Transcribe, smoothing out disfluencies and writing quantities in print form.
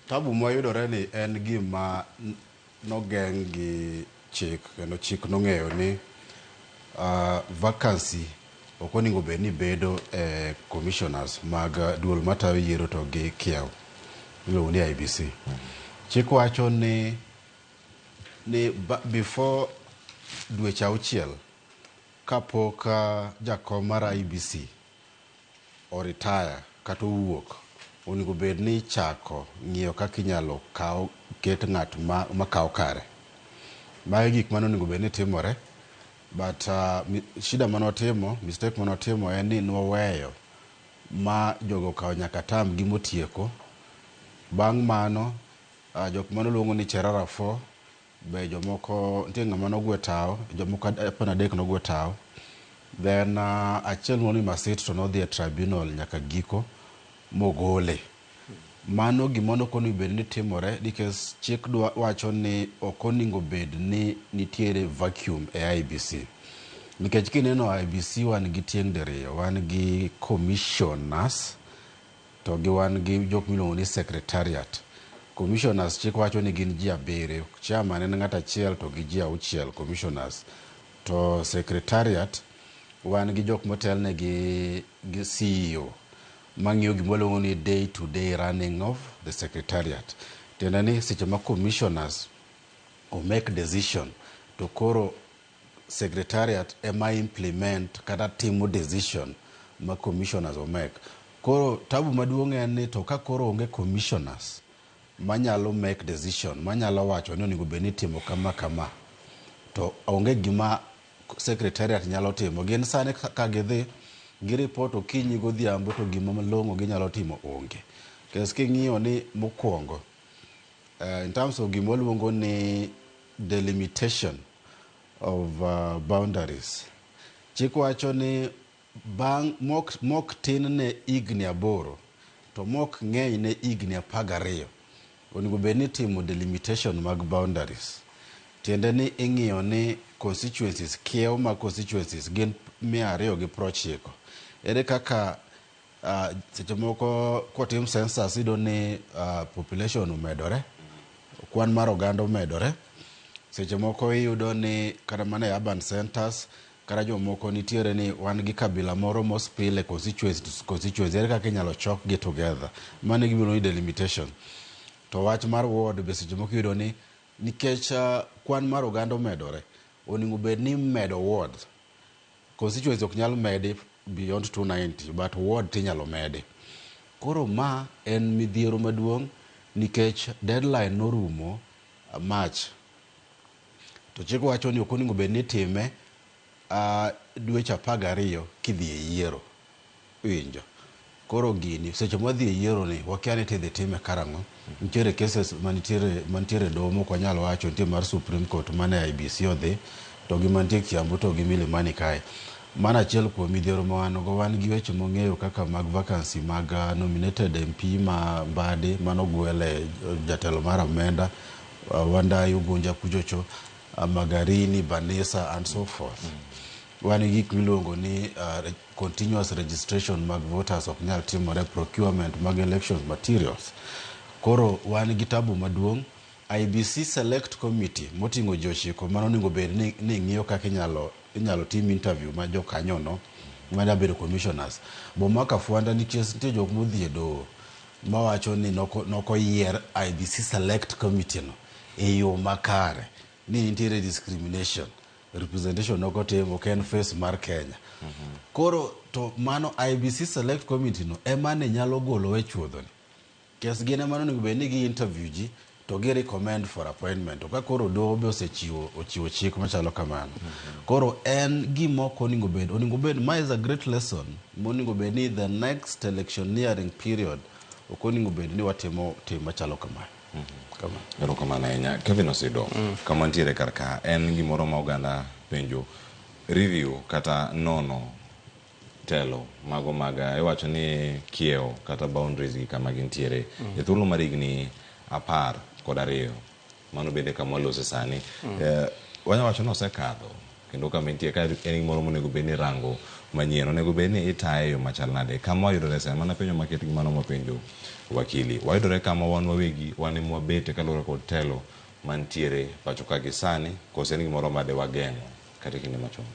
tabu moyudore ni en gima nogeng' gi chik, kendo chik nong'eyo ni vacancy ok onego bed ni bedo commissioners mag duol matayo yiero to gi kiew iluongo ni IBC. Chik wacho ni before dweche 6 kapok jakom mar IBC oritaya kata owuok, onego bed ni chako ng'iyo kaka inyalo ket ng'at makawo kare. Mae gik mane onego bed ni timore, but mistake manotimo en ni nwaweyo ma jogo kawo nyaka tam gimotieko. Bang' mano jok manuluongo ni Cherara 4 be jomoko nitie ng'ama nogwe tao, jomoko 13 nogwe tao. Then achiel moro ni Masit to nodhi e tribunal nyaka giko mogole. Mano gima ok onego bed ni timore nikech chik wacho ni ok onego bed ni nitiere vacuum e IBC. Nikech kineno IBC wan gi tieng' diriyo, wan gi commissioners to gi wan gi jok miluongo ni secretariat. Commissioners chik wacho ni gin ji 7, chairman en ng'at achiel to gi ji 6 commissioners. To secretariat wan gi jok motelne gi CEO mang'iyo gima luongo ni day to day running of the secretariat. Tiende ni seche ma commissioners o make decision to koro secretariat ema implement kata timo decision ma commissioners o make. Koro tabu maduong' en ni to ka koro onge commissioners manyalo make decision, manyalo wacho ni onego bed ni timo kama, to onge gima secretariat nyalo timo. Gin sane ka gidhi gi report okinyi godhiambo to gima malong'o ginyalo timo onge. Kes king'iyo ni mokwongo in terms of gima luongo ni delimitation of boundaries, chik wacho ni bang' mok tin ne higni 8 to mok ng'eny ne higni 12 onego bed ni timo delimitation mag boundaries. Tiende ni ing'iyo ni constituencies, kiew ma constituencies gin 290. Ere kaka seche moko kotim census ido ni population umedore, kwan mar oganda umedore. Seche moko iyudo ni kata mana e urban centers kata jomoko nitiere ni wan gi kabila moro mospile constituency, ere kaka inyalo chok gi together. Mano gibiro ni delimitation. To wach mar ward be seche moko iyudo ni nikech kwan mar oganda umedore, onego bed ni medo ward. Constituency ok nyal medi beyond 290 but ward tinyalo medi. Koro ma en midhiero maduong' nikech deadline norumo March. To chik wacho ni ok onego bed ni time dweche 12 kidhi e yiero. Winjo. Koro gini seche mwadhi e yiero ni wakia ni tidhi time karang'o. Nitiere cases manitiere doho moko wanyalo wacho, nitie mar Supreme Court mane IBC odhi, to gi mantie Kiambu to gi Milimani kae. Mana achiel kuom midhiero ma wan go, wan gi weche mong'eyo kaka mag vacancy mag nominated MP ma Mbadi manogwele jatelo mar Amenda, Wandai, Ugunja kuchocho, Magarini, Banisa and so forth. Wan gi gik miluongo ni continuous registration mag voters ok nyal timore, procurement mag elections materials. Koro wan gi tabu maduong'. IBC Select Committee moting'o ji 9 mano onego bed ni ng'iyo kaka inyalo tim interview ma jokanyono manya bedo commissioners. Bomaka fwanda nikech nitie jok modhi e doho mawacho ni nokoyier IBC Select Committee no e yo makare, ni nitiere discrimination, representation nokotimo, ken face mar Kenya. Koro to mano IBC Select Committee no ema ne nyalo golo e chuodhoni. Kes gine mano onego bed ni gi interview ji to gi recommend for appointment. To ka koro doho be ochiwo chik machalo kamano. Koro en gimoko onego bed, ma is a great lesson monego bed ni the next electioneering period ok onego bed ni watimo tim machalo kamano. Erokamano ahinya. Kevin Osido, kama ntiere karka en gimoro ma oganda penjo review kata nono telo mago maga iwacho ni kiewo kata boundaries gi kama gintiere e thuolo mar higni 12 mano bende kama walose sani. Wanyawacho ni osekadho kendo kama intie ka en gimoro monego bed ni rango manyien onego bed ni itaye yo machal nade kama wayudore sani mana penjo maket gi mano mapenjo wakili wayudore kama wan wawegi wan ema wabete kaluwore kod telo mantiere pacho ka gi sani kose en gimoro made wageng'o kata kinde machon.